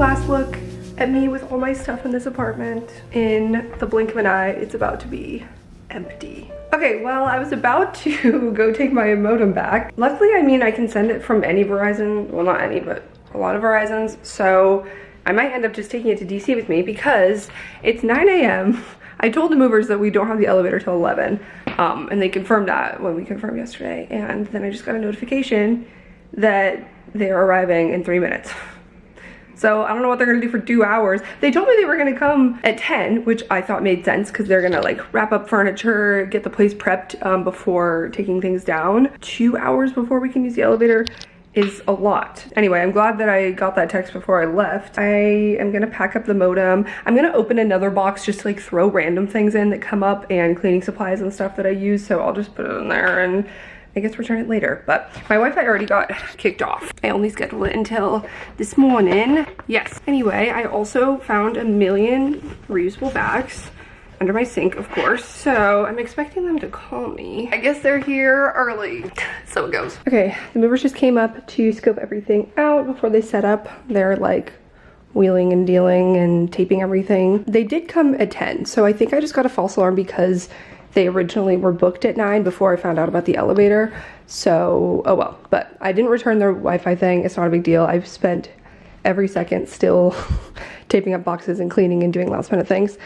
last look at me with all my stuff in this apartment. In the blink of an eye, it's about to be empty. Okay, well, I was about to go take my modem back. Luckily, I mean, I can send it from any Verizon, well, not any, but a lot of Verizons, so I might end up just taking it to DC with me because it's 9 a.m. I told the movers that we don't have the elevator till 11, and they confirmed that when we confirmed yesterday, and then I just got a notification that they are arriving in 3 minutes. So I don't know what they're gonna do for 2 hours. They told me they were gonna come at 10, which I thought made sense because they're gonna like wrap up furniture, get the place prepped before taking things down. 2 hours before we can use the elevator is a lot. Anyway, I'm glad that I got that text before I left. I am gonna pack up the modem. I'm gonna open another box just to like throw random things in that come up and cleaning supplies and stuff that I use. So I'll just put it in there and I guess return it later. But my Wi-Fi already got kicked off. I only scheduled it until this morning. Yes. Anyway, I also found a million reusable bags under my sink, of course. So I'm expecting them to call me. I guess they're here early. So it goes. Okay, the movers just came up to scope everything out before they set up. They're like wheeling and dealing and taping everything. They did come at 10, so I think I just got a false alarm because they originally were booked at 9 before I found out about the elevator. So, oh well. But I didn't return their Wi-Fi thing. It's not a big deal. I've spent every second still taping up boxes and cleaning and doing last minute things.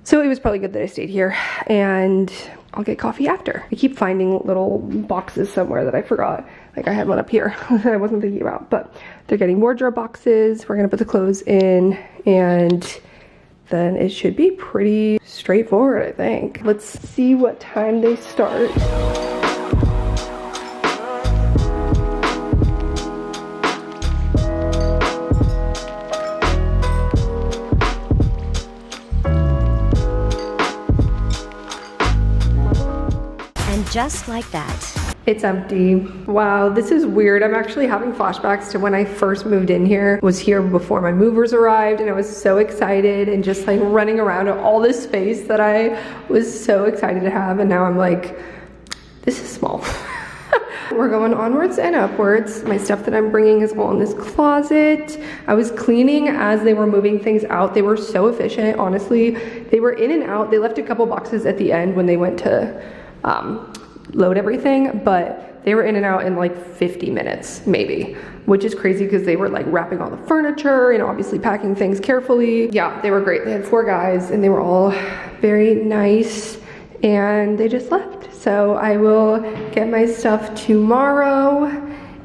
So it was probably good that I stayed here, and I'll get coffee after. I keep finding little boxes somewhere that I forgot. Like I had one up here that I wasn't thinking about, but they're getting wardrobe boxes. We're gonna put the clothes in, and then it should be pretty straightforward, I think. Let's see what time they start. And just like that, it's empty. Wow, this is weird. I'm actually having flashbacks to when I first moved in here. Was here before my movers arrived, and I was so excited and just like running around at all this space that I was so excited to have, and now I'm like, this is small. We're going onwards and upwards. My stuff that I'm bringing is all in this closet. I was cleaning as they were moving things out. They were so efficient, honestly. They were in and out. They left a couple boxes at the end when they went to load everything, but they were in and out in like 50 minutes maybe, which is crazy because they were like wrapping all the furniture and obviously packing things carefully. Yeah, they were great. They had 4 guys and they were all very nice, and they just left. So I will get my stuff tomorrow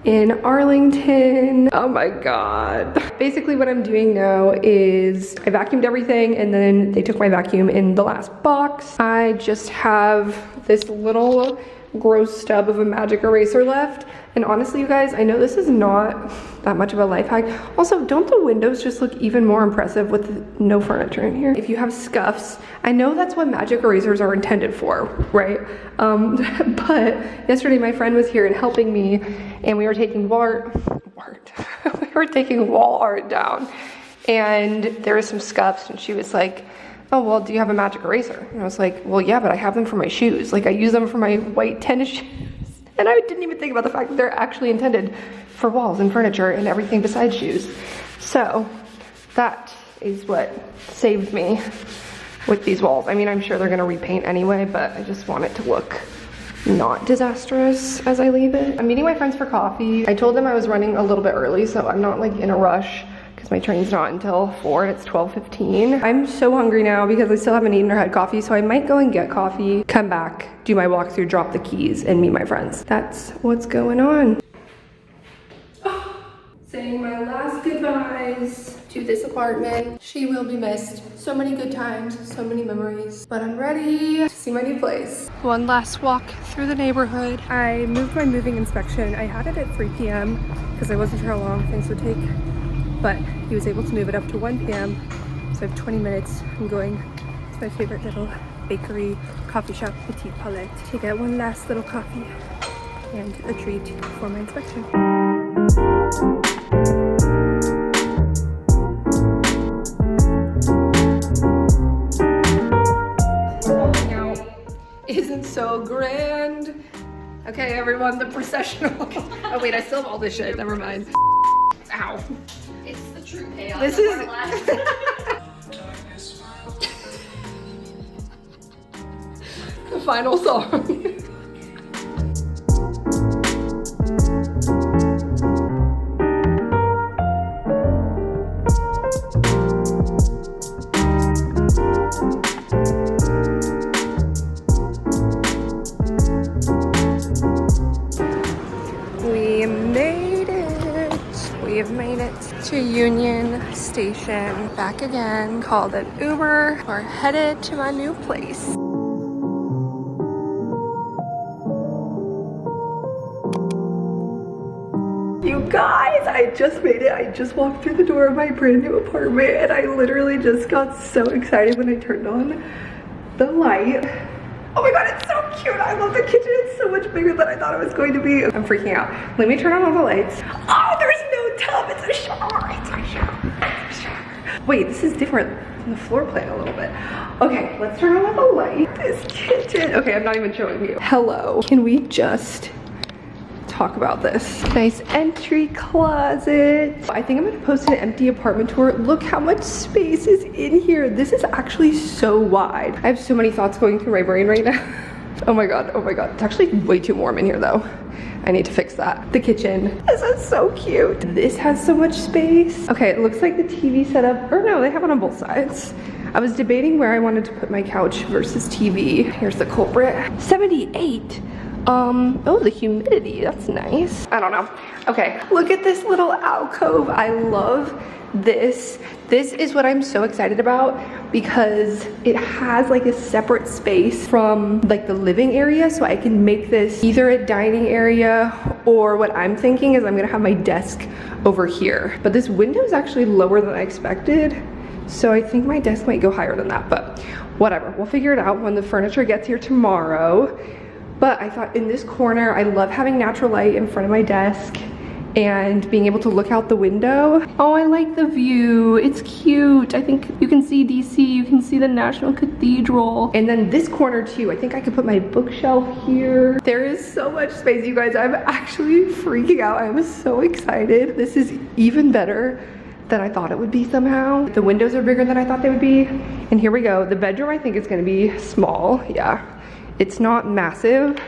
in Arlington. Oh my God. Basically what I'm doing now is I vacuumed everything, and then they took my vacuum in the last box. I just have this little gross stub of a magic eraser left. And honestly, you guys, I know this is not that much of a life hack. Also, don't the windows just look even more impressive with no furniture in here? If you have scuffs, I know that's what magic erasers are intended for, right? But yesterday my friend was here and helping me, and we were taking wall art down, and there was some scuffs, and she was like, oh, well, do you have a magic eraser? And I was like, well, yeah, but I have them for my shoes. Like, I use them for my white tennis shoes. And I didn't even think about the fact that they're actually intended for walls and furniture and everything besides shoes. So that is what saved me with these walls. I mean, I'm sure they're gonna repaint anyway, but I just want it to look not disastrous as I leave it. I'm meeting my friends for coffee. I told them I was running a little bit early, so I'm not like in a rush because my train's not until 4 and it's 12:15. I'm so hungry now because I still haven't eaten or had coffee, so I might go and get coffee, come back, do my walkthrough, drop the keys, and meet my friends. That's what's going on. Saying my last goodbyes to this apartment. She will be missed. So many good times, so many memories, but I'm ready to see my new place. One last walk through the neighborhood. I moved my moving inspection. I had it at 3 p.m. because I wasn't sure how long things would take, but he was able to move it up to 1 p.m. So I have 20 minutes. I'm going to my favorite little bakery, coffee shop, Petite Palette, to get one last little coffee and a treat for my inspection. Walking out isn't so grand. Okay, everyone, the processional. Oh wait, I still have all this shit. Never mind. Ow. It's the True chaos. This is the final song. We made it. We have made it to Union Station. Back again. Called an Uber. We're headed to my new place. You guys, I just made it. I just walked through the door of my brand new apartment and I literally just got so excited when I turned on the light. Oh my god, it's so cute. I love the kitchen. It's so much bigger than I thought it was going to be. I'm freaking out. Let me turn on all the lights. Oh, there's no tub. It's a shower. It's a shower. It's a shower. Wait, this is different than the floor plan a little bit. Okay, let's turn on all the light. This kitchen. Okay, I'm not even showing you. Hello. Can we just talk about this? Nice entry closet. I think I'm gonna post an empty apartment tour. Look how much space is in here. This is actually so wide. I have so many thoughts going through my brain right now. Oh my god, oh my god. It's actually way too warm in here though. I need to fix that. The kitchen. This is so cute. This has so much space. Okay, it looks like the TV setup, or no, they have it on both sides. I was debating where I wanted to put my couch versus TV. Here's the culprit. 78. Oh, the humidity, that's nice. I don't know. Okay, look at this little alcove. I love this. This is what I'm so excited about because it has like a separate space from like the living area, so I can make this either a dining area or what I'm thinking is I'm gonna have my desk over here. But this window is actually lower than I expected, so I think my desk might go higher than that, but whatever. We'll figure it out when the furniture gets here tomorrow. But I thought in this corner, I love having natural light in front of my desk and being able to look out the window. Oh, I like the view. It's cute. I think you can see DC, you can see the National Cathedral. And then this corner too, I think I could put my bookshelf here. There is so much space, you guys. I'm actually freaking out. I'm so excited. This is even better than I thought it would be somehow. The windows are bigger than I thought they would be. And here we go. The bedroom I think is gonna be small, yeah. It's not massive,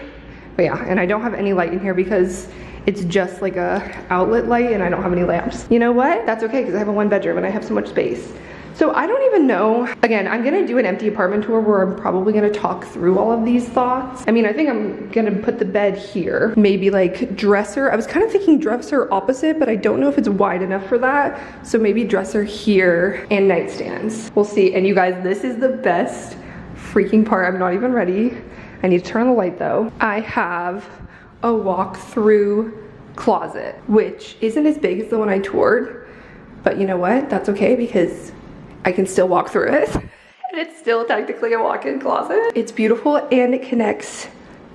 but yeah, and I don't have any light in here because it's just like a outlet light and I don't have any lamps. You know what? That's okay because I have a one bedroom and I have so much space. So I don't even know. Again, I'm gonna do an empty apartment tour where I'm probably gonna talk through all of these thoughts. I mean, I think I'm gonna put the bed here. Maybe like dresser. I was kind of thinking dresser opposite, but I don't know if it's wide enough for that. So maybe dresser here and nightstands. We'll see. And you guys, this is the best freaking part. I'm not even ready. I need to turn on the light though. I have a walk-through closet, which isn't as big as the one I toured, but you know what? That's okay because I can still walk through it. And it's still technically a walk-in closet. It's beautiful and it connects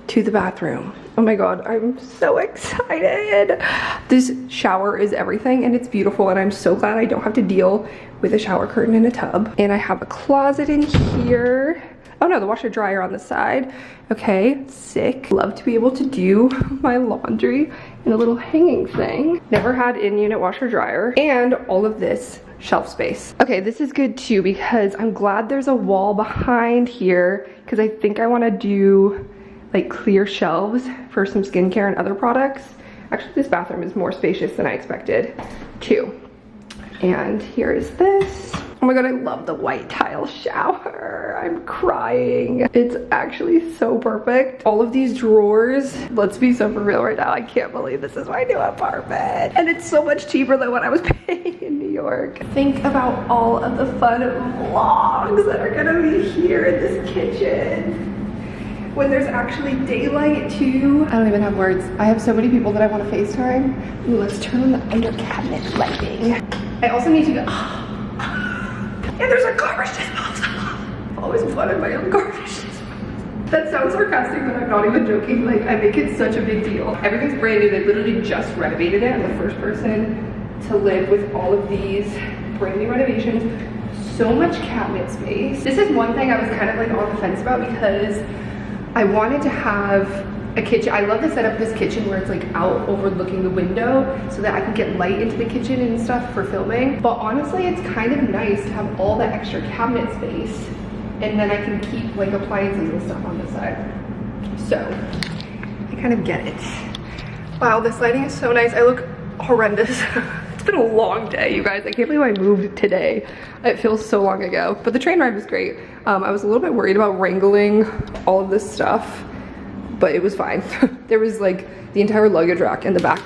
to the bathroom. Oh my God, I'm so excited. This shower is everything and it's beautiful and I'm so glad I don't have to deal with a shower curtain and a tub. And I have a closet in here. Oh no, the washer dryer on the side. Okay, sick. Love to be able to do my laundry in a little hanging thing. Never had in-unit washer dryer and all of this shelf space. Okay, this is good too because I'm glad there's a wall behind here because I think I want to do like clear shelves for some skincare and other products. Actually, this bathroom is more spacious than I expected too. And here is this. Oh my God, I love the white tile shower. I'm crying. It's actually so perfect. All of these drawers, let's be so for real right now. I can't believe this is my new apartment. And it's so much cheaper than what I was paying in New York. Think about all of the fun vlogs that are gonna be here in this kitchen. When there's actually daylight too. I don't even have words. I have so many people that I want to FaceTime. Ooh, let's turn on the under cabinet lighting. I also need to go, and there's a garbage disposal. I've always wanted my own garbage disposal. That sounds sarcastic, but I'm not even joking. Like, I make it such a big deal. Everything's brand new. They literally just renovated it. I'm the first person to live with all of these brand new renovations. So much cabinet space. This is one thing I was kind of like on the fence about because I wanted to have a kitchen. I love the setup of this kitchen where it's like out overlooking the window so that I can get light into the kitchen and stuff for filming. But honestly, it's kind of nice to have all that extra cabinet space, and then I can keep like appliances and stuff on this side. So I kind of get it. Wow, this lighting is so nice. I look horrendous. It's been a long day, you guys. I can't believe I moved today. It feels so long ago, but the train ride was great. I was a little bit worried about wrangling all of this stuff, but it was fine. There was like the entire luggage rack in the back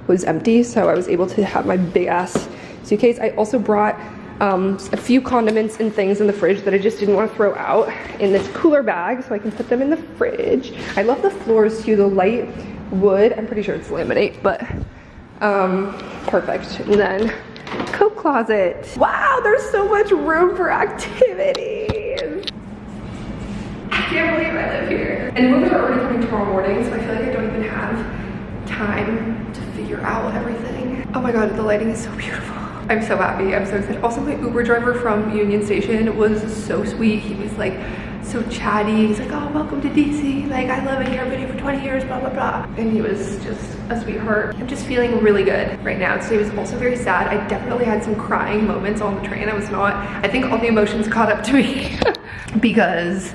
was empty, so I was able to have my big ass suitcase. I also brought a few condiments and things in the fridge that I just didn't want to throw out in this cooler bag, so I can put them in the fridge. I love the floors too, the light wood. I'm pretty sure it's laminate, but perfect. And then coat closet. Wow, there's so much room for activities. I can't believe I live here. And movers are already coming tomorrow morning, so I feel like I don't even have time to figure out everything. Oh my god, the lighting is so beautiful. I'm so happy, I'm so excited. Also, my Uber driver from Union Station was so sweet. He was like so chatty. He's like, oh, welcome to DC. Like, I love it here. I've been here for 20 years, blah, blah, blah. And he was just a sweetheart. I'm just feeling really good right now. Today was also very sad. I definitely had some crying moments on the train. I think all the emotions caught up to me because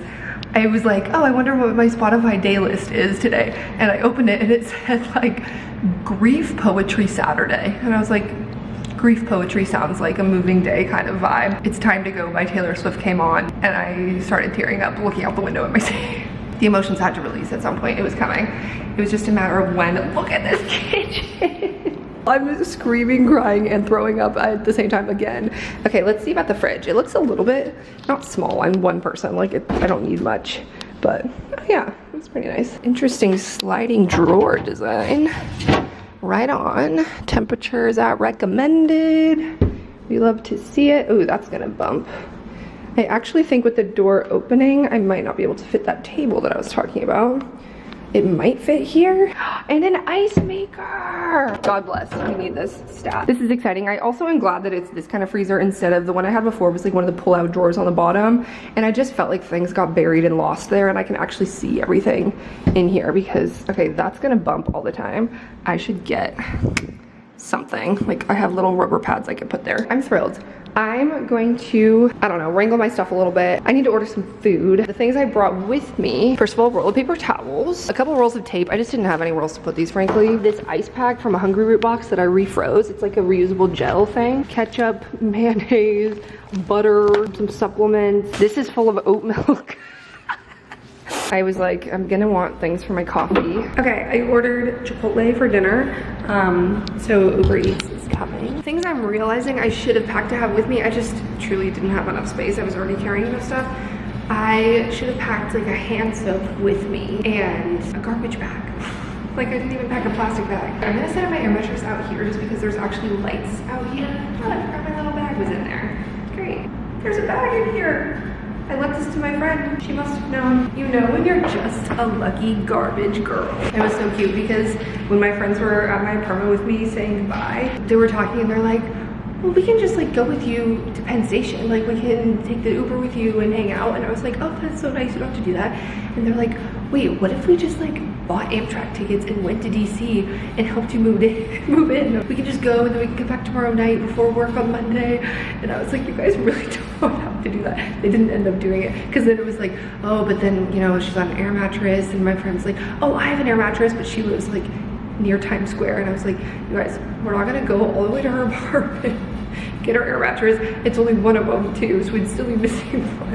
I was like, oh, I wonder what my Spotify day list is today. And I opened it and it said like Grief Poetry Saturday. And I was like, grief poetry sounds like a moving day kind of vibe. It's Time to Go by Taylor Swift came on and I started tearing up looking out the window at my seat. The emotions had to release at some point. It was coming. It was just a matter of when. Look at this kitchen. I'm screaming, crying, and throwing up at the same time again. Okay, let's see about the fridge. It looks a little bit, not small, I'm one person, like I don't need much, but yeah, it's pretty nice. Interesting sliding drawer design. Right on. Temperature is at recommended. We love to see it. Oh, that's gonna bump. I actually think with the door opening, I might not be able to fit that table that I was talking about. It might fit here. And an ice maker. God bless, we need this stat. This is exciting. I also am glad that it's this kind of freezer instead of the one I had before was like one of the pull-out drawers on the bottom. And I just felt like things got buried and lost there and I can actually see everything in here because, okay, that's gonna bump all the time. I should get something. Like I have little rubber pads I can put there. I'm thrilled. I'm going to, I don't know, wrangle my stuff a little bit. I need to order some food. The things I brought with me, first of all, roll of paper towels, a couple rolls of tape. I just didn't have any rolls to put these, frankly. This ice pack from a Hungry Root box that I refroze. It's like a reusable gel thing. Ketchup, mayonnaise, butter, some supplements. This is full of oat milk. I was like, I'm gonna want things for my coffee. Okay, I ordered Chipotle for dinner. So Uber Eats is coming. Things I'm realizing I should have packed to have with me. I just truly didn't have enough space. I was already carrying enough stuff. I should have packed like a hand soap with me and a garbage bag. Like I didn't even pack a plastic bag. I'm gonna set up my air mattress out here just because there's actually lights out here. Oh, I forgot my little bag was in there. Great. There's a bag in here. I left this to my friend. She must have known. You know when you're just a lucky garbage girl. It was so cute because when my friends were at my apartment with me saying goodbye, they were talking and they're like, well, we can just like go with you to Penn Station. Like we can take the Uber with you and hang out. And I was like, oh, that's so nice. You don't have to do that. And they're like, wait, what if we just like bought Amtrak tickets and went to DC and helped you move in? We can just go and then we can come back tomorrow night before work on Monday. And I was like, you guys really don't have to do that. They didn't end up doing it because then it was like, oh, but then, you know, she's on an air mattress and my friend's like, oh, I have an air mattress, but she lives like near Times Square. And I was like, you guys, we're not gonna go all the way to her apartment, get our air mattress. It's only one of them too, so we'd still be missing one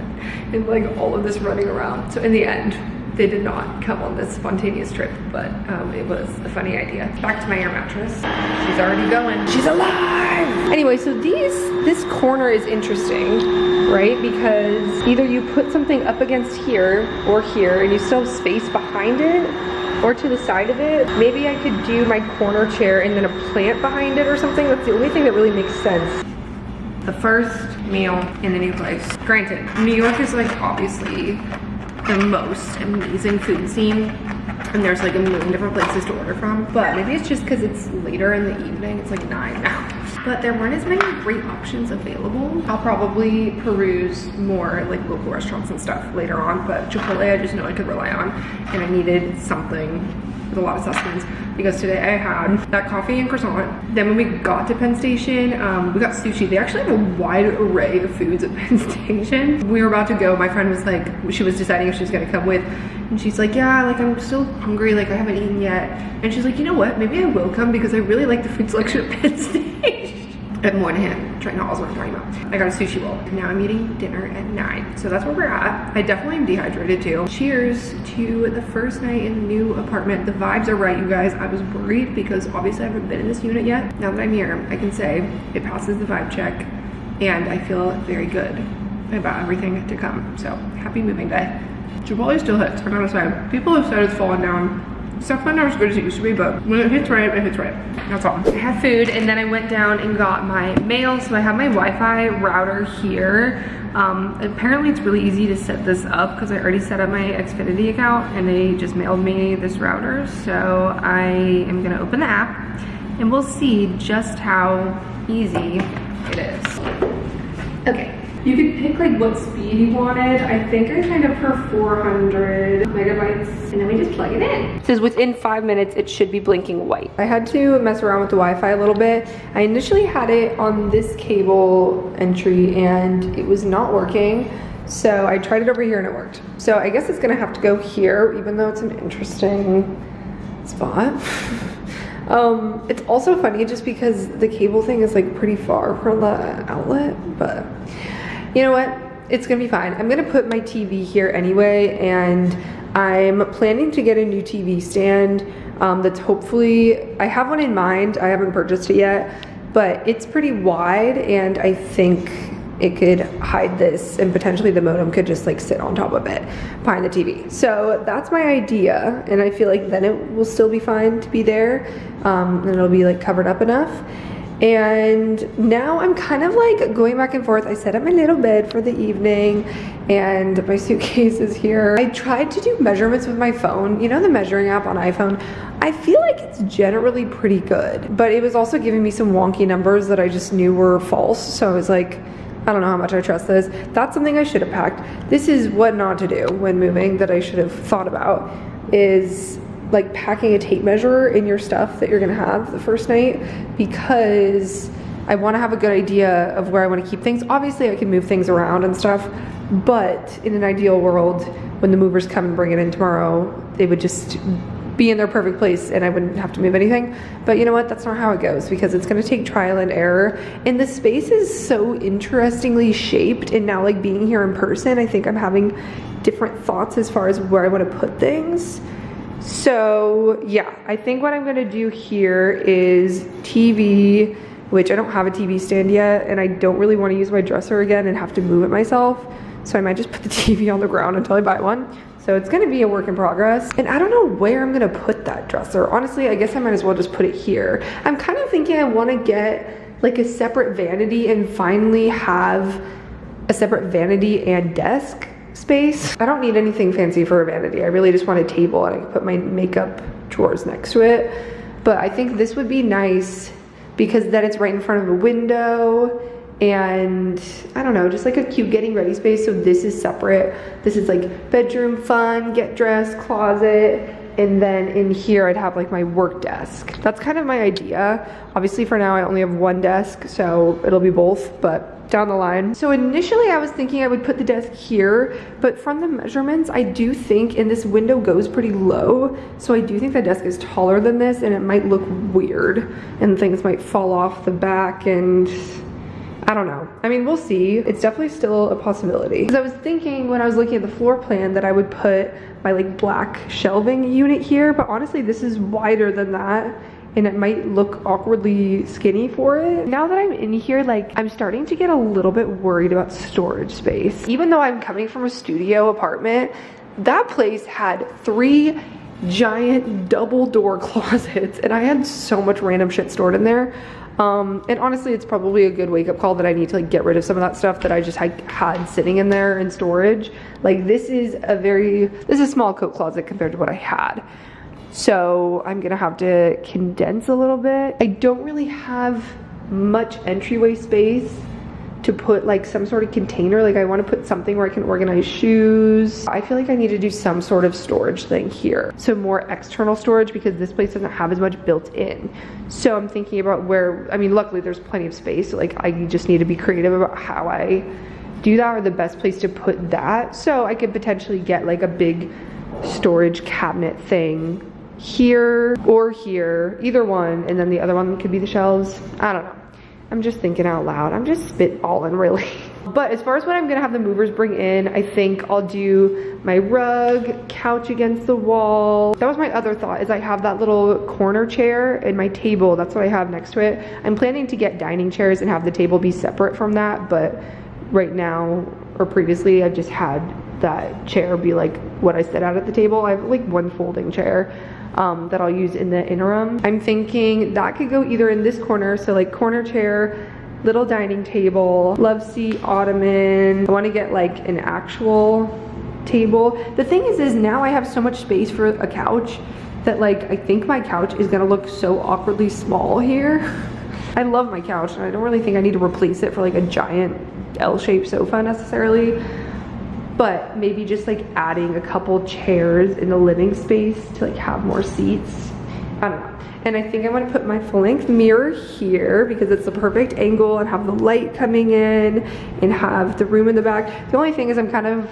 and like all of this running around. So in the end, they did not come on this spontaneous trip, but it was a funny idea. Back to my air mattress. She's already going. She's alive! Anyway, so this corner is interesting, right? Because either you put something up against here or here and you still have space behind it or to the side of it. Maybe I could do my corner chair and then a plant behind it or something. That's the only thing that really makes sense. The first meal in the new place. Granted, New York is like obviously the most amazing food scene and there's like a million different places to order from. But maybe it's just because it's later in the evening. It's like 9 now. But there weren't as many great options available. I'll probably peruse more like local restaurants and stuff later on, but Chipotle I just know I could rely on, and I needed something with a lot of sustenance because today I had that coffee and croissant. Then when we got to Penn Station, we got sushi. They actually have a wide array of foods at Penn Station. We were about to go. My friend was like, she was deciding if she was gonna come with, and she's like, yeah, like I'm still hungry, like I haven't eaten yet. And she's like, you know what, maybe I will come because I really like the food selection at Penn Station. At Moynihan, Trenton Hall is what I'm talking about. I got a sushi roll. Now I'm eating dinner at 9. So that's where we're at. I definitely am dehydrated too. Cheers to the first night in the new apartment. The vibes are right, you guys. I was worried because obviously I haven't been in this unit yet. Now that I'm here, I can say it passes the vibe check and I feel very good about everything to come. So happy moving day. Chipotle still hits, I gotta say. People have said it's fallen down. It's definitely not as good as it used to be, but when it hits right, it hits right. That's all. I had food and then I went down and got my mail. So I have my Wi-Fi router here. Apparently it's really easy to set this up because I already set up my Xfinity account and they just mailed me this router. So I am gonna open the app and we'll see just how easy it is. Okay. You could pick like what speed you wanted. I think I signed up for 400 megabytes and then we just plug it in. It says within 5 minutes it should be blinking white. I had to mess around with the Wi-Fi a little bit. I initially had it on this cable entry and it was not working. So I tried it over here and it worked. So I guess it's gonna have to go here, even though it's an interesting spot. It's also funny just because the cable thing is like pretty far from the outlet, but you know what? It's gonna be fine. I'm gonna put my TV here anyway, and I'm planning to get a new TV stand that's hopefully, I have one in mind. I haven't purchased it yet, but it's pretty wide and I think it could hide this and potentially the modem could just like sit on top of it behind the TV. So that's my idea, and I feel like then it will still be fine to be there, and it'll be like covered up enough. And now I'm kind of like going back and forth. I set up my little bed for the evening and my suitcase is here. I tried to do measurements with my phone, you know, the measuring app on iPhone. I feel like it's generally pretty good, but it was also giving me some wonky numbers that I just knew were false. So I was like, I don't know how much I trust this. That's something I should have packed. This is what not to do when moving that I should have thought about, is like packing a tape measure in your stuff that you're gonna have the first night, because I wanna have a good idea of where I wanna keep things. Obviously I can move things around and stuff, but in an ideal world, when the movers come and bring it in tomorrow, they would just be in their perfect place and I wouldn't have to move anything. But you know what, that's not how it goes, because it's gonna take trial and error. And the space is so interestingly shaped, and now like being here in person, I think I'm having different thoughts as far as where I wanna put things. So yeah, I think what I'm gonna do here is TV, which I don't have a TV stand yet, and I don't really wanna use my dresser again and have to move it myself. So I might just put the TV on the ground until I buy one. So it's gonna be a work in progress. And I don't know where I'm gonna put that dresser. Honestly, I guess I might as well just put it here. I'm kind of thinking I wanna get like a separate vanity and finally have a separate vanity and desk space. I don't need anything fancy for a vanity. I really just want a table and I can put my makeup drawers next to it. But I think this would be nice because then it's right in front of a window, and I don't know, just like a cute getting ready space. So this is separate. This is like bedroom fun, get dressed, closet, and then in here I'd have like my work desk. That's kind of my idea. Obviously for now I only have one desk, so it'll be both, but down the line. So initially I was thinking I would put the desk here, but from the measurements I do think, and this window goes pretty low, so I do think the desk is taller than this and it might look weird and things might fall off the back, and I don't know. I mean, we'll see. It's definitely still a possibility. Because I was thinking when I was looking at the floor plan that I would put my like black shelving unit here, but honestly this is wider than that and it might look awkwardly skinny for it. Now that I'm in here, like I'm starting to get a little bit worried about storage space. Even though I'm coming from a studio apartment, that place had 3 giant double door closets and I had so much random shit stored in there. And honestly, it's probably a good wake-up call that I need to like get rid of some of that stuff that I just had sitting in there in storage. Like this is a small coat closet compared to what I had. So I'm gonna have to condense a little bit. I don't really have much entryway space to put like some sort of container. Like I want to put something where I can organize shoes. I feel like I need to do some sort of storage thing here. So more external storage, because this place doesn't have as much built in. So I'm thinking about where, I mean, luckily there's plenty of space. So like I just need to be creative about how I do that, or the best place to put that. So I could potentially get like a big storage cabinet thing here or here, either one, and then the other one could be the shelves. I don't know. I'm just thinking out loud. I'm just spitballing, really. But as far as what I'm gonna have the movers bring in, I think I'll do my rug, couch against the wall. That was my other thought, is I have that little corner chair and my table. That's what I have next to it. I'm planning to get dining chairs and have the table be separate from that, but right now, or previously, I've just had that chair be like what I sit at the table. I have like one folding chair that I'll use in the interim. I'm thinking that could go either in this corner, so like corner chair, little dining table, love seat, ottoman. I want to get like an actual table. The thing is now I have so much space for a couch that like I think my couch is gonna look so awkwardly small here. I love my couch and I don't really think I need to replace it for like a giant L-shaped sofa necessarily. But maybe just like adding a couple chairs in the living space to like have more seats. I don't know. And I think I want to put my full length mirror here because it's the perfect angle and have the light coming in and have the room in the back. The only thing is I'm kind of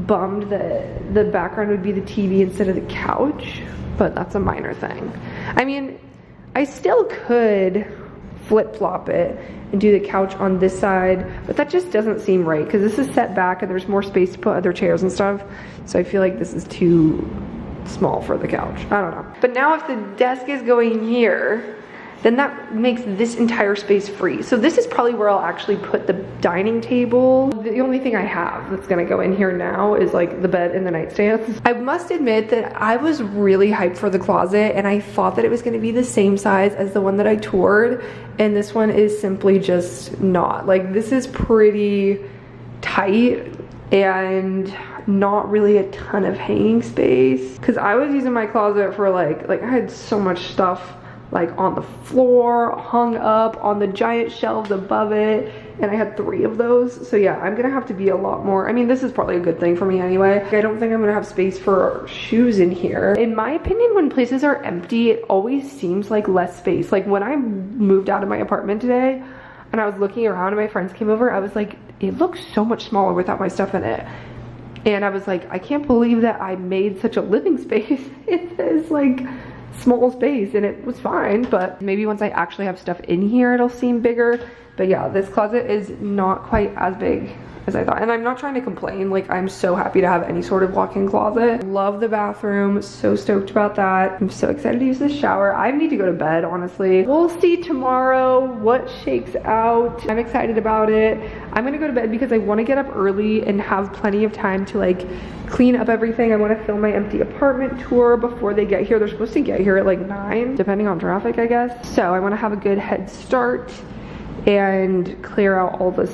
bummed that the background would be the TV instead of the couch, but that's a minor thing. I mean, I still could flip-flop it and do the couch on this side, but that just doesn't seem right because this is set back and there's more space to put other chairs and stuff. So I feel like this is too small for the couch. I don't know. But now if the desk is going here, then that makes this entire space free. So this is probably where I'll actually put the dining table. The only thing I have that's gonna go in here now is like the bed and the nightstands. I must admit that I was really hyped for the closet and I thought that it was gonna be the same size as the one that I toured, and this one is simply just not. Like this is pretty tight and not really a ton of hanging space, because I was using my closet for like I had so much stuff like on the floor, hung up on the giant shelves above it, and I had 3 of those. So yeah, I'm gonna have to be a lot more. I mean, this is probably a good thing for me anyway. I don't think I'm gonna have space for shoes in here. In my opinion, when places are empty, it always seems like less space. Like when I moved out of my apartment today and I was looking around and my friends came over, I was like, it looks so much smaller without my stuff in it. And I was like, I can't believe that I made such a living space in this like small space, and it was fine, but maybe once I actually have stuff in here it'll seem bigger. But yeah, this closet is not quite as big as I thought, and I'm not trying to complain. Like I'm so happy to have any sort of walk-in closet. Love the bathroom, so stoked about that. I'm so excited to use the shower. I need to go to bed, honestly. We'll see tomorrow what shakes out. I'm excited about it. I'm gonna go to bed because I want to get up early and have plenty of time to like clean up everything. I want to film my empty apartment tour before they get here. They're supposed to get here at like 9, depending on traffic, I guess. So I want to have a good head start and clear out all this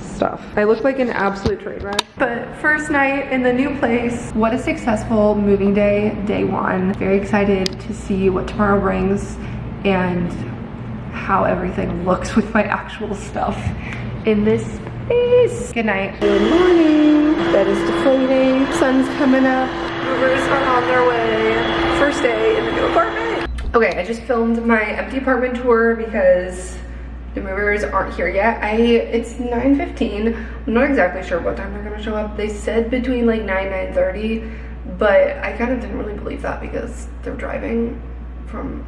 stuff. I look like an absolute train wreck. But first night in the new place, what a successful moving day, day 1. Very excited to see what tomorrow brings and how everything looks with my actual stuff in this space. Good night. Good morning. Bed is deflating. Sun's coming up. Movers are on their way. First day in the new apartment. Okay, I just filmed my empty apartment tour because the movers aren't here yet. It's 9:15. I'm not exactly sure what time they're gonna show up. They said between like 9:30, but I kind of didn't really believe that because they're driving from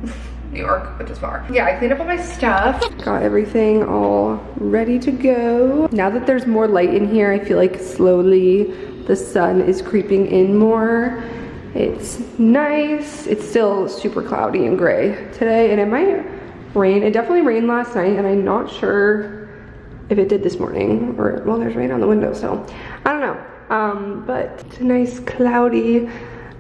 New York, which is far. Yeah, I cleaned up all my stuff. Got everything all ready to go. Now that there's more light in here, I feel like slowly the sun is creeping in more. It's nice. It's still super cloudy and gray today, and it might rain. It definitely rained last night, and I'm not sure if it did this morning, or well, there's rain on the window, so I don't know. But it's a nice cloudy,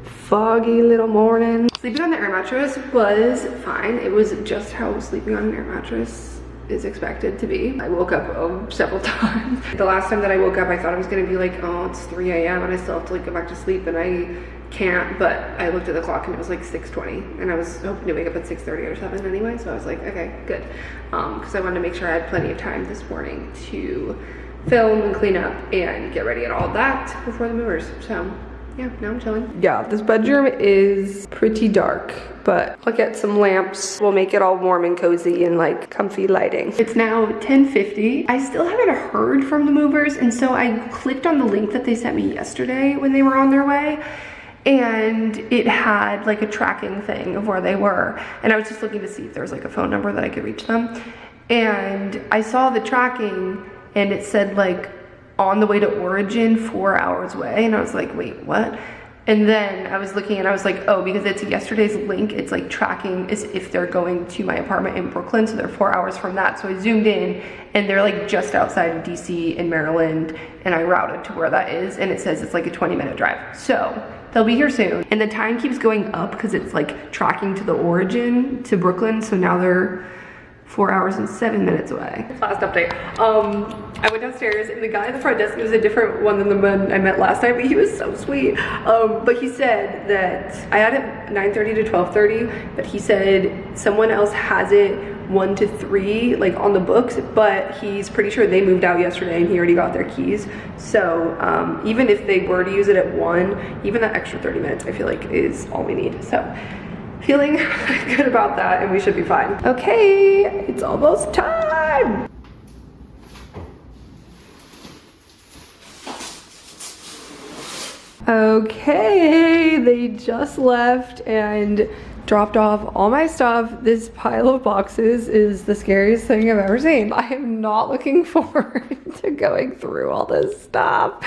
foggy little morning. Sleeping on the air mattress was fine. It was just how sleeping on an air mattress is expected to be. I woke up several times. The last time that I woke up, I thought it was gonna be like, oh, it's 3 a.m. and I still have to like go back to sleep, and I can't, but I looked at the clock and it was like 6:20, and I was hoping to wake up at 6:30 or 7 anyway, so I was like, okay, good. Because I wanted to make sure I had plenty of time this morning to film and clean up and get ready and all that before the movers. So yeah, now I'm chilling. Yeah, this bedroom is pretty dark, but I'll get some lamps. We'll make it all warm and cozy and like comfy lighting. It's now 10:50. I still haven't heard from the movers, and so I clicked on the link that they sent me yesterday when they were on their way, and it had like a tracking thing of where they were, and I was just looking to see if there was like a phone number that I could reach them, and I saw the tracking and it said like on the way to Origin, 4 hours away, and I was like, wait, what? And then I was looking and I was like, oh, because it's yesterday's link, it's like tracking as if they're going to my apartment in Brooklyn, so they're 4 hours from that. So I zoomed in and they're like just outside of DC in Maryland, and I routed to where that is, and it says it's like a 20-minute drive. So they'll be here soon. And the time keeps going up because it's like tracking to the Origin to Brooklyn, so now they're 4 hours and 7 minutes away. Last update. I went downstairs and the guy at the front desk, it was a different one than the one I met last night, but he was so sweet. But he said that I had it 9:30 to 12:30, but he said someone else has it 1 to 3, like on the books, but he's pretty sure they moved out yesterday and he already got their keys. So even if they were to use it at 1, even that extra 30 minutes, I feel like is all we need. So feeling good about that, and we should be fine. Okay, it's almost time. Okay, they just left and dropped off all my stuff. This pile of boxes is the scariest thing I've ever seen. I am not looking forward to going through all this stuff.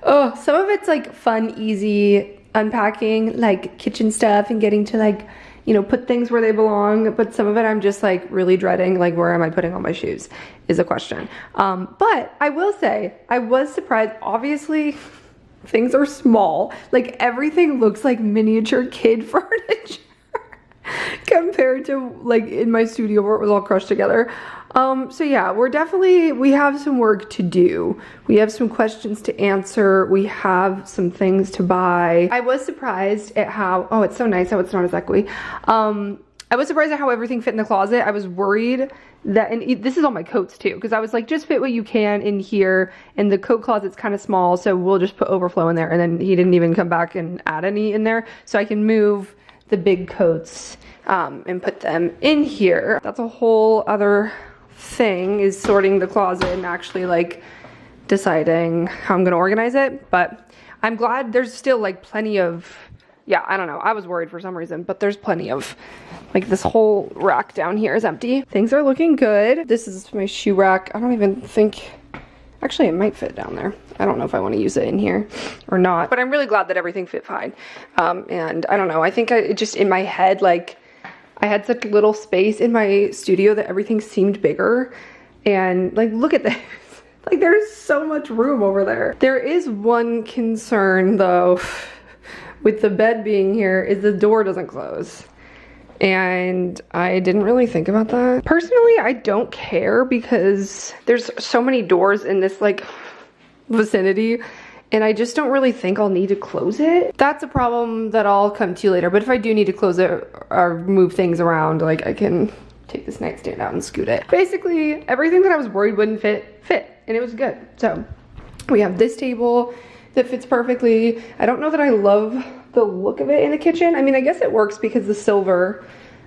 Oh, some of it's like fun, easy unpacking, like kitchen stuff and getting to like, you know, put things where they belong, but some of it I'm just like really dreading, like where am I putting all my shoes is a question. But I will say I was surprised. Obviously things are small, like everything looks like miniature kid furniture compared to like in my studio where it was all crushed together. So yeah, we have some work to do. We have some questions to answer. We have some things to buy. I was surprised at how, oh, it's so nice how it's not as echoey. I was surprised at how everything fit in the closet. I was worried that, and this is all my coats too, because I was like, just fit what you can in here, and the coat closet's kind of small, so we'll just put overflow in there. And then he didn't even come back and add any in there, so I can move the big coats and put them in here. That's a whole other thing, is sorting the closet and actually like deciding how I'm gonna organize it. But I'm glad there's still like plenty of, yeah, I don't know, I was worried for some reason, but there's plenty of, like this whole rack down here is empty. Things are looking good. This is my shoe rack. I don't even think, actually it might fit down there. I don't know if I want to use it in here or not, but I'm really glad that everything fit fine. And I don't know, I think it just in my head, like I had such little space in my studio that everything seemed bigger. And like, look at this. Like there's so much room over there. There is one concern though with the bed being here, is the door doesn't close. And I didn't really think about that. Personally, I don't care because there's so many doors in this like vicinity, and I just don't really think I'll need to close it. That's a problem that I'll come to later, but if I do need to close it or move things around, like I can take this nightstand out and scoot it. Basically, everything that I was worried wouldn't fit, and it was good. So we have this table that fits perfectly. I don't know that I love the look of it in the kitchen. I mean, I guess it works because the silver,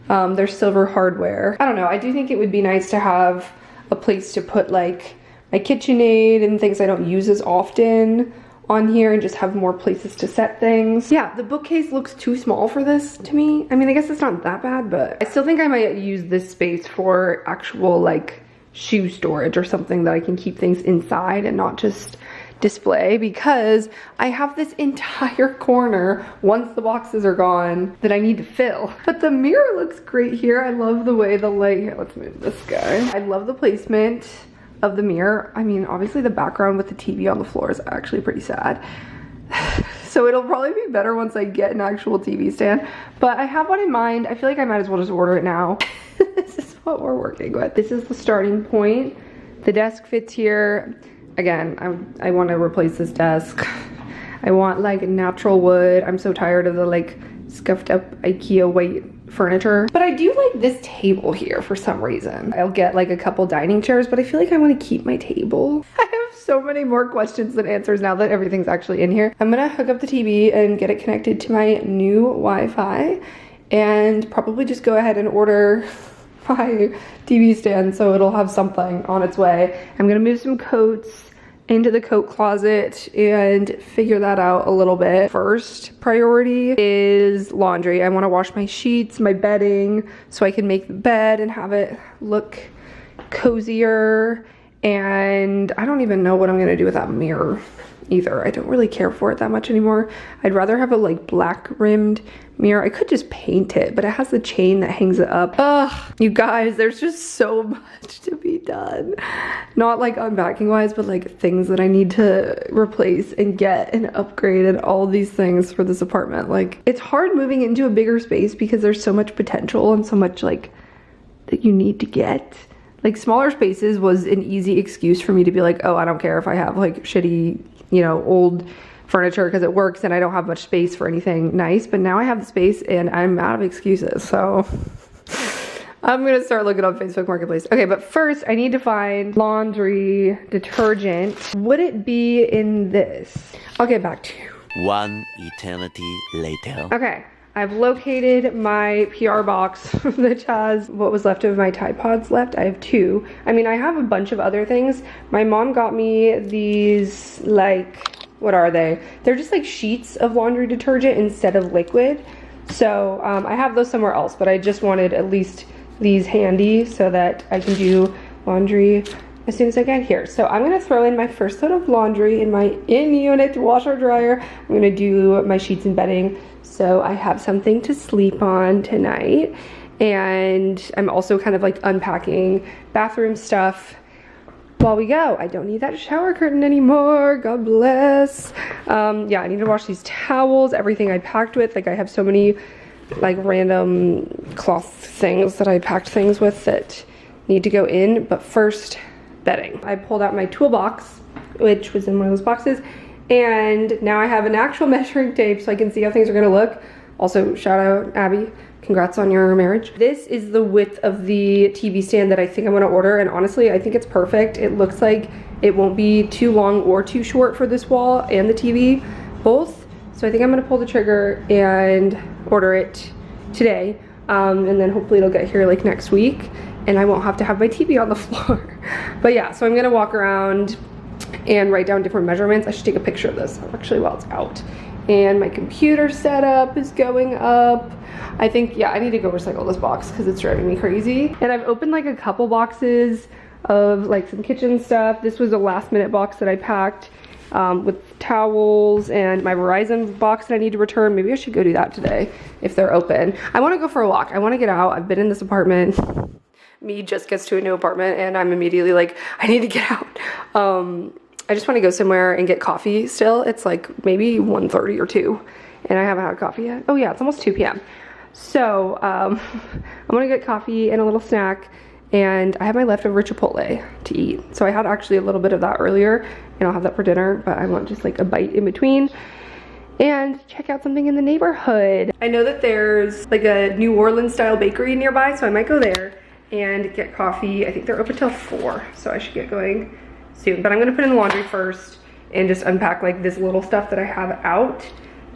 there's silver hardware. I don't know, I do think it would be nice to have a place to put like my KitchenAid and things I don't use as often on here, and just have more places to set things. Yeah, the bookcase looks too small for this to me. I mean, I guess it's not that bad, but I still think I might use this space for actual like shoe storage or something that I can keep things inside and not just display, because I have this entire corner once the boxes are gone that I need to fill. But the mirror looks great here. I love the way the light, here, let's move this guy. I love the placement of the mirror. I mean, obviously the background with the TV on the floor is actually pretty sad. So it'll probably be better once I get an actual TV stand, but I have one in mind. I feel like I might as well just order it now. This is what we're working with. This is the starting point. The desk fits here. Again, I want to replace this desk. I want like natural wood. I'm so tired of the like scuffed up IKEA white furniture. But I do like this table here for some reason. I'll get like a couple dining chairs, but I feel like I want to keep my table. I have so many more questions than answers now that everything's actually in here. I'm gonna hook up the TV and get it connected to my new Wi-Fi and probably just go ahead and order my TV stand so it'll have something on its way. I'm gonna move some coats into the coat closet and figure that out a little bit. First priority is laundry. I want to wash my sheets, my bedding, so I can make the bed and have it look cozier. And I don't even know what I'm gonna do with that mirror either. I don't really care for it that much anymore. I'd rather have a like black rimmed mirror. I could just paint it, but it has the chain that hangs it up. Ugh, you guys, there's just so much to be done. Not like unpacking wise, but like things that I need to replace and get and upgrade and all these things for this apartment. Like, it's hard moving into a bigger space because there's so much potential and so much like that you need to get. Like, smaller spaces was an easy excuse for me to be like, oh, I don't care if I have like shitty, you know, old furniture because it works and I don't have much space for anything nice. But now I have the space and I'm out of excuses. So I'm gonna start looking on Facebook Marketplace. Okay, but first I need to find laundry detergent. Would it be in this? I'll get back to you. One eternity later. Okay. I've located my PR box, which has what was left of my Tide Pods left. I have 2. I mean, I have a bunch of other things. My mom got me these, like, what are they? They're just like sheets of laundry detergent instead of liquid. So I have those somewhere else, but I just wanted at least these handy so that I can do laundry as soon as I get here. So I'm gonna throw in my first load of laundry in my in-unit washer dryer. I'm gonna do my sheets and bedding so I have something to sleep on tonight. And I'm also kind of like unpacking bathroom stuff while we go. I don't need that shower curtain anymore, God bless. Yeah, I need to wash these towels, everything I packed with. Like, I have so many like random cloth things that I packed things with that need to go in. But first, bedding. I pulled out my toolbox, which was in one of those boxes, and now I have an actual measuring tape so I can see how things are gonna look. Also, shout out Abby, congrats on your marriage. This is the width of the TV stand that I think I'm gonna order, and honestly, I think it's perfect. It looks like it won't be too long or too short for this wall and the TV, both. So I think I'm gonna pull the trigger and order it today, and then hopefully it'll get here like next week, and I won't have to have my TV on the floor. But yeah, so I'm gonna walk around and write down different measurements. I should take a picture of this actually while it's out. And my computer setup is going up. I think, yeah, I need to go recycle this box because it's driving me crazy. And I've opened like a couple boxes of like some kitchen stuff. This was a last minute box that I packed with towels and my Verizon box that I need to return. Maybe I should go do that today if they're open. I want to go for a walk. I want to get out. I've been in this apartment. Me just gets to a new apartment and I'm immediately like, I need to get out. I just want to go somewhere and get coffee still. It's like maybe 1:30 or 2 and I haven't had coffee yet. Oh yeah, it's almost 2 p.m. So I'm gonna get coffee and a little snack, and I have my leftover Chipotle to eat. So I had actually a little bit of that earlier and I'll have that for dinner, but I want just like a bite in between and check out something in the neighborhood. I know that there's like a New Orleans style bakery nearby, so I might go there and get coffee. I think they're open till 4, so I should get going soon. But I'm gonna put in the laundry first and just unpack like this little stuff that I have out,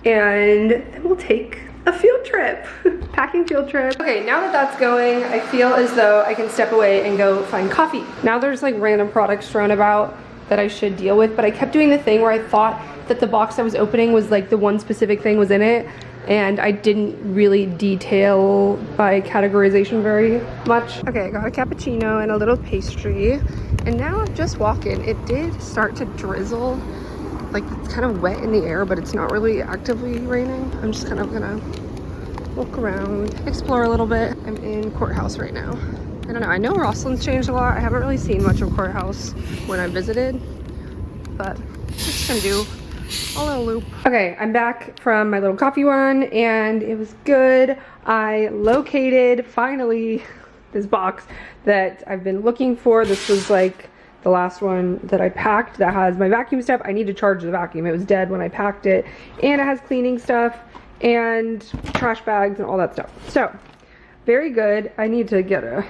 and then we'll take a field trip. Packing field trip. Okay, now that that's going, I feel as though I can step away and go find coffee. Now there's like random products thrown about that I should deal with, but I kept doing the thing where I thought that the box I was opening was like the one specific thing was in it, and I didn't really detail by categorization very much. Okay, I got a cappuccino and a little pastry, and now I'm just walking. It did start to drizzle, like it's kind of wet in the air, but it's not really actively raining. I'm just kind of gonna walk around, explore a little bit. I'm in Courthouse right now. I don't know, I know Rosslin's changed a lot. I haven't really seen much of Courthouse when I visited, but just gonna do a little loop. Okay, I'm back from my little coffee run and it was good. I located finally this box that I've been looking for. This was like the last one that I packed that has my vacuum stuff. I need to charge the vacuum. It was dead when I packed it. And it has cleaning stuff and trash bags and all that stuff. So, very good. I need to get a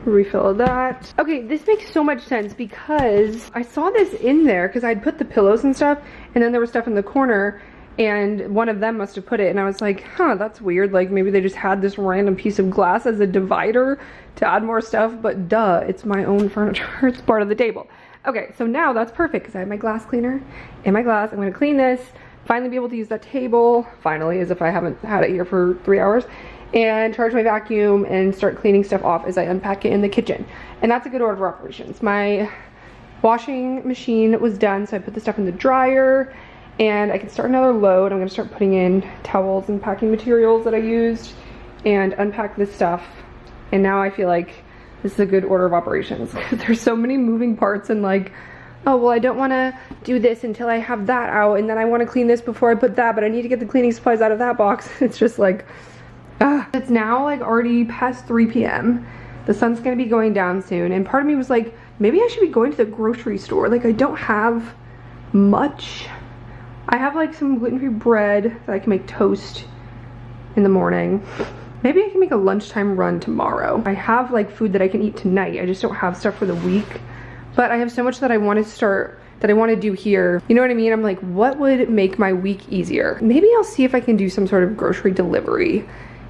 refill of that. Okay, this makes so much sense because I saw this in there because I'd put the pillows and stuff, and then there was stuff in the corner, and one of them must have put it, and I was like, huh, that's weird. Like, maybe they just had this random piece of glass as a divider to add more stuff, but duh, it's my own furniture. It's part of the table. Okay, so now that's perfect because I have my glass cleaner and my glass. I'm gonna clean this, finally be able to use that table, finally, as if I haven't had it here for 3 hours, and charge my vacuum and start cleaning stuff off as I unpack it in the kitchen. And that's a good order of operations. My washing machine was done, so I put the stuff in the dryer, and I can start another load. I'm gonna start putting in towels and packing materials that I used and unpack this stuff. And now I feel like this is a good order of operations. There's so many moving parts and like, oh, well, I don't wanna do this until I have that out, and then I wanna clean this before I put that, but I need to get the cleaning supplies out of that box. It's just like, it's now like already past 3 p.m. The sun's gonna be going down soon, and part of me was like, maybe I should be going to the grocery store. Like, I don't have much. I have like some gluten-free bread that I can make toast in the morning. Maybe I can make a lunchtime run tomorrow. I have like food that I can eat tonight. I just don't have stuff for the week. But I have so much that I want to start, that I want to do here. You know what I mean? I'm like, what would make my week easier? Maybe I'll see if I can do some sort of grocery delivery,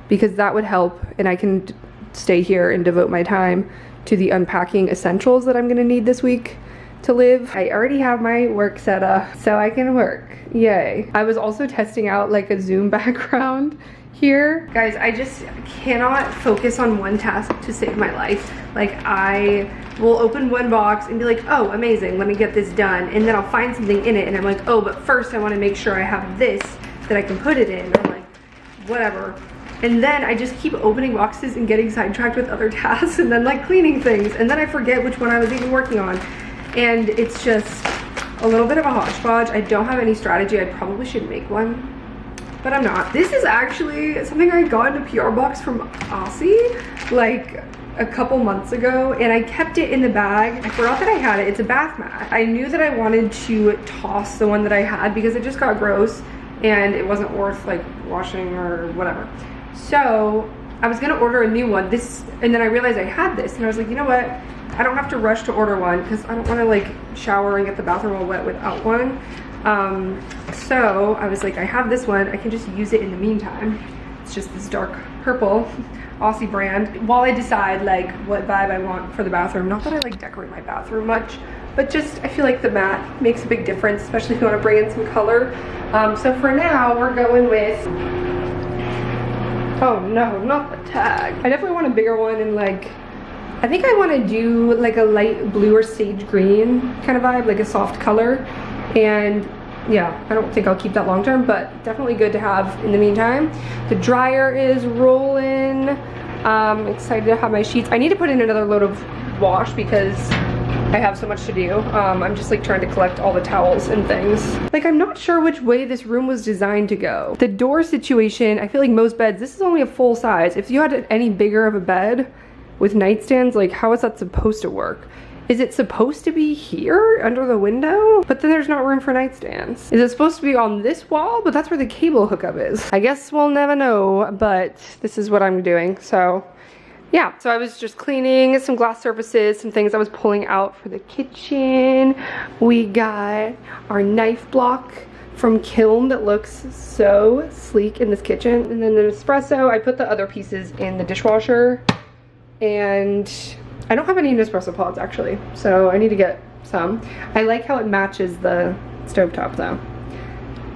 because that would help, and I can stay here and devote my time to the unpacking essentials that I'm gonna need this week to live. I already have my work set up, so I can work. Yay. I was also testing out like a Zoom background here. Guys, I just cannot focus on one task to save my life. Like, I will open one box and be like, oh, amazing, let me get this done. And then I'll find something in it and I'm like, oh, but first I wanna make sure I have this that I can put it in. I'm like, whatever. And then I just keep opening boxes and getting sidetracked with other tasks, and then like cleaning things, and then I forget which one I was even working on. And it's just a little bit of a hodgepodge. I don't have any strategy. I probably should make one, but I'm not. This is actually something I got in a PR box from Aussie like a couple months ago, and I kept it in the bag. I forgot that I had it. It's a bath mat. I knew that I wanted to toss the one that I had because it just got gross and it wasn't worth like washing or whatever. So I was gonna order a new one, and then I realized I had this, and I was like, you know what? I don't have to rush to order one because I don't want to like shower and get the bathroom all wet without one. So I was like, I have this one. I can just use it in the meantime. It's just this dark purple Aussie brand. While I decide like what vibe I want for the bathroom. Not that I like decorate my bathroom much, but just I feel like the mat makes a big difference, especially if you want to bring in some color. So for now, we're going with, oh no, not the tag. I definitely want a bigger one, and like, I think I want to do like a light blue or sage green kind of vibe, like a soft color. And yeah, I don't think I'll keep that long term, but definitely good to have in the meantime. The dryer is rolling. Excited to have my sheets. I need to put in another load of wash because I have so much to do. I'm just like trying to collect all the towels and things. Like, I'm not sure which way this room was designed to go. The door situation, I feel like most beds, this is only a full size. If you had any bigger of a bed with nightstands, like how is that supposed to work? Is it supposed to be here under the window? But then there's not room for nightstands. Is it supposed to be on this wall? But that's where the cable hookup is. I guess we'll never know, but this is what I'm doing. So yeah, so I was just cleaning some glass surfaces, some things I was pulling out for the kitchen. We got our knife block from Kiln that looks so sleek in this kitchen. And then the Nespresso, I put the other pieces in the dishwasher. And I don't have any Nespresso pods actually, so I need to get some. I like how it matches the stovetop though,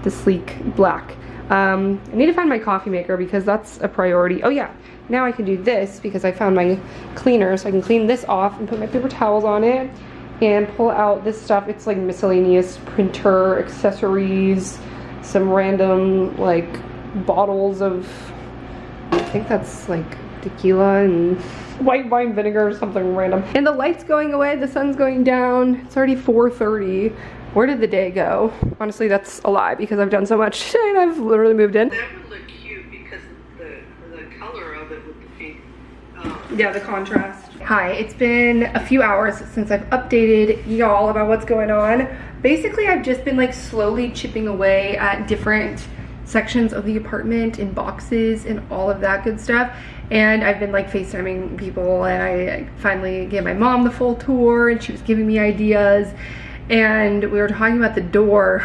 the sleek black. I need to find my coffee maker because that's a priority. Oh yeah, now I can do this because I found my cleaner, so I can clean this off and put my paper towels on it and pull out this stuff. It's like miscellaneous printer accessories, some random like bottles of, I think that's like tequila and white wine vinegar or something random. And the light's going away, the sun's going down. It's already 4:30. Where did the day go? Honestly, that's a lie because I've done so much today and I've literally moved in. That would look cute because the color of it with the pink. Yeah, the contrast. Hi, it's been a few hours since I've updated y'all about what's going on. Basically, I've just been like slowly chipping away at different sections of the apartment and boxes and all of that good stuff. And I've been like FaceTiming people, and I finally gave my mom the full tour and she was giving me ideas. And we were talking about the door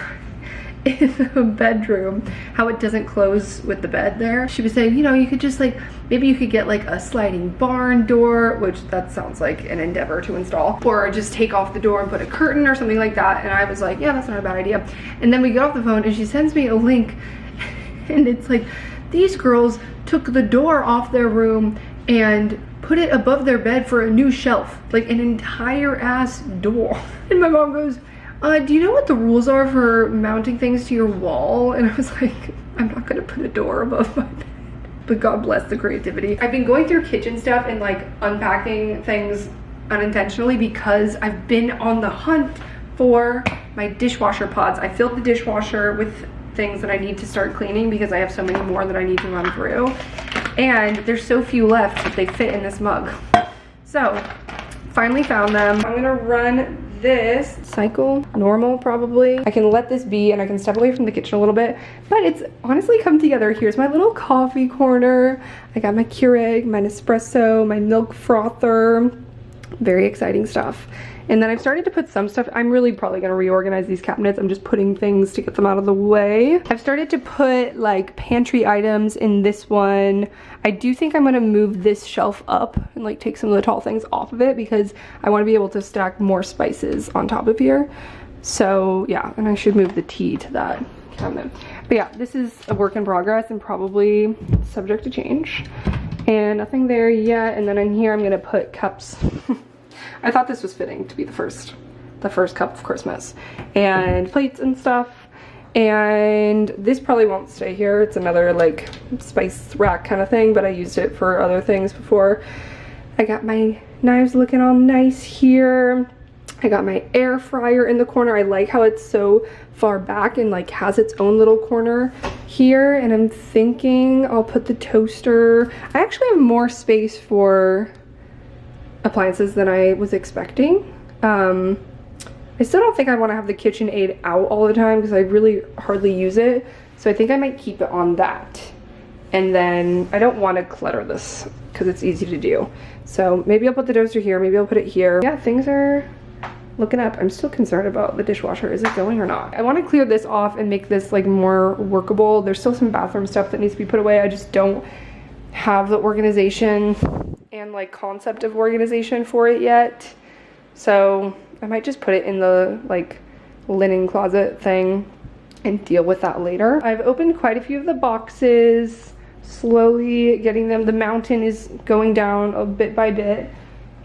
in the bedroom, how it doesn't close with the bed there. She was saying, you know, you could just like, maybe you could get like a sliding barn door, which that sounds like an endeavor to install, or just take off the door and put a curtain or something like that. And I was like, yeah, that's not a bad idea. And then we get off the phone and she sends me a link and it's like, these girls took the door off their room and put it above their bed for a new shelf, like an entire ass door. And my mom goes, do you know what the rules are for mounting things to your wall? And I was like, I'm not gonna put a door above my bed. But God bless the creativity. I've been going through kitchen stuff and like unpacking things unintentionally because I've been on the hunt for my dishwasher pods. I filled the dishwasher with things that I need to start cleaning because I have so many more that I need to run through. And there's so few left that they fit in this mug. So, finally found them. I'm gonna run this cycle normal probably. I can let this be and I can step away from the kitchen a little bit, but it's honestly come together. Here's my little coffee corner. I got my Keurig, my Nespresso, my milk frother. Very exciting stuff. And then I've started to put some stuff, I'm really probably gonna reorganize these cabinets. I'm just putting things to get them out of the way. I've started to put like pantry items in this one. I do think I'm gonna move this shelf up and like take some of the tall things off of it because I wanna be able to stack more spices on top of here. So yeah, and I should move the tea to that cabinet. But yeah, this is a work in progress and probably subject to change. And nothing there yet. And then in here, I'm gonna put cups. I thought this was fitting to be the first cup of Christmas, and plates and stuff. And this probably won't stay here. It's another like spice rack kind of thing, but I used it for other things before. I got my knives looking all nice here. I got my air fryer in the corner. I like how it's so far back and like has its own little corner here. And I'm thinking I'll put the toaster. I actually have more space for appliances than I was expecting. I still don't think I want to have the KitchenAid out all the time because I really hardly use it. So I think I might keep it on that. And then I don't want to clutter this because it's easy to do. So maybe I'll put the toaster here, maybe I'll put it here. Yeah, things are looking up. I'm still concerned about the dishwasher. Is it going or not? I want to clear this off and make this like more workable. There's still some bathroom stuff that needs to be put away. I just don't have the organization and like concept of organization for it yet. So I might just put it in the like linen closet thing and deal with that later. I've opened quite a few of the boxes, slowly getting them. The mountain is going down a bit by bit,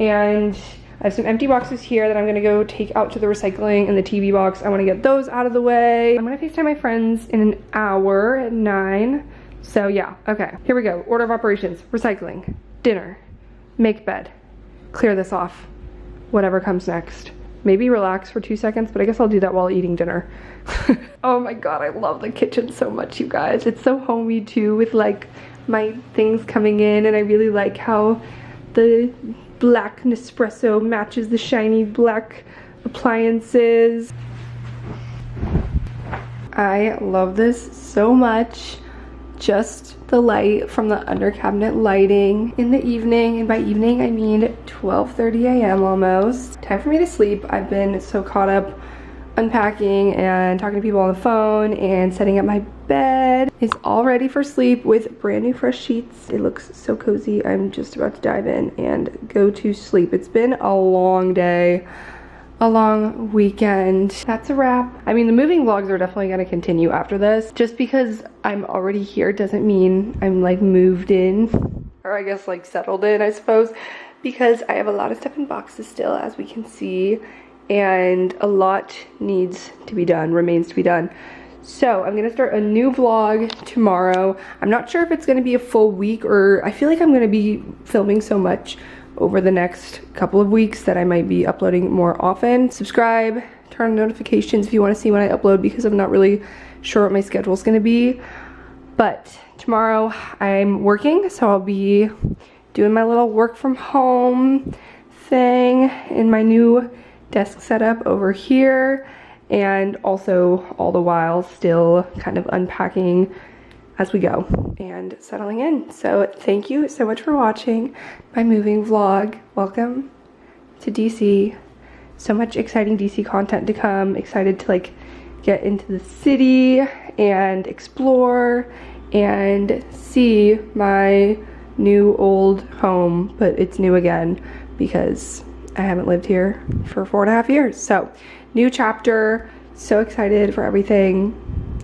and I have some empty boxes here that I'm gonna go take out to the recycling, and the TV box, I wanna get those out of the way. I'm gonna FaceTime my friends in an hour at 9. So yeah, okay, here we go. Order of operations: recycling, dinner, make bed, clear this off, whatever comes next. Maybe relax for 2 seconds, but I guess I'll do that while eating dinner. Oh my God, I love the kitchen so much, you guys. It's so homey too, with like my things coming in, and I really like how the black Nespresso matches the shiny black appliances. I love this so much. Just the light from the under cabinet lighting in the evening, and by evening I mean 12:30 a.m. almost. Time for me to sleep. I've been so caught up unpacking and talking to people on the phone and setting up my bed. It's all ready for sleep with brand new fresh sheets. It looks so cozy. I'm just about to dive in and go to sleep. It's been a long day, a long weekend. That's a wrap. I mean, the moving vlogs are definitely gonna continue after this. Just because I'm already here doesn't mean I'm like moved in, or I guess like settled in, I suppose, because I have a lot of stuff in boxes still, as we can see, and a lot needs to be done, remains to be done. So I'm gonna start a new vlog tomorrow. I'm not sure if it's gonna be a full week, or I feel like I'm gonna be filming so much over the next couple of weeks that I might be uploading more often. Subscribe, turn on notifications if you want to see when I upload, because I'm not really sure what my schedule is going to be. But tomorrow I'm working, so I'll be doing my little work from home thing in my new desk setup over here, and also all the while still kind of unpacking as we go and settling in. So thank you so much for watching my moving vlog. Welcome to DC. So much exciting DC content to come. Excited to like get into the city and explore and see my new old home, but it's new again because I haven't lived here for 4.5 years. So new chapter, so excited for everything.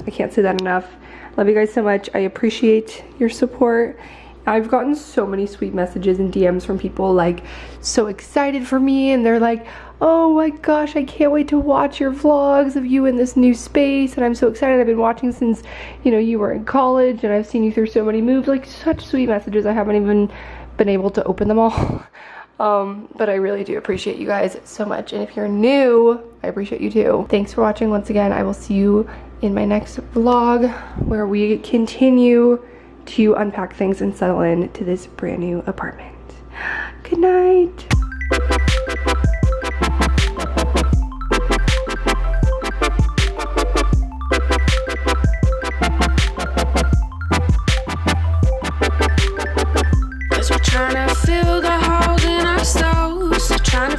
I can't say that enough. Love you guys so much. I appreciate your support. I've gotten so many sweet messages and DMs from people like so excited for me, and they're like, oh my gosh, I can't wait to watch your vlogs of you in this new space, and I'm so excited. I've been watching since, you know, you were in college, and I've seen you through so many moves. Like, such sweet messages. I haven't even been able to open them all. But I really do appreciate you guys so much, and if you're new, I appreciate you too. Thanks for watching once again. I will see you in my next vlog where we continue to unpack things and settle in to this brand new apartment. Good night.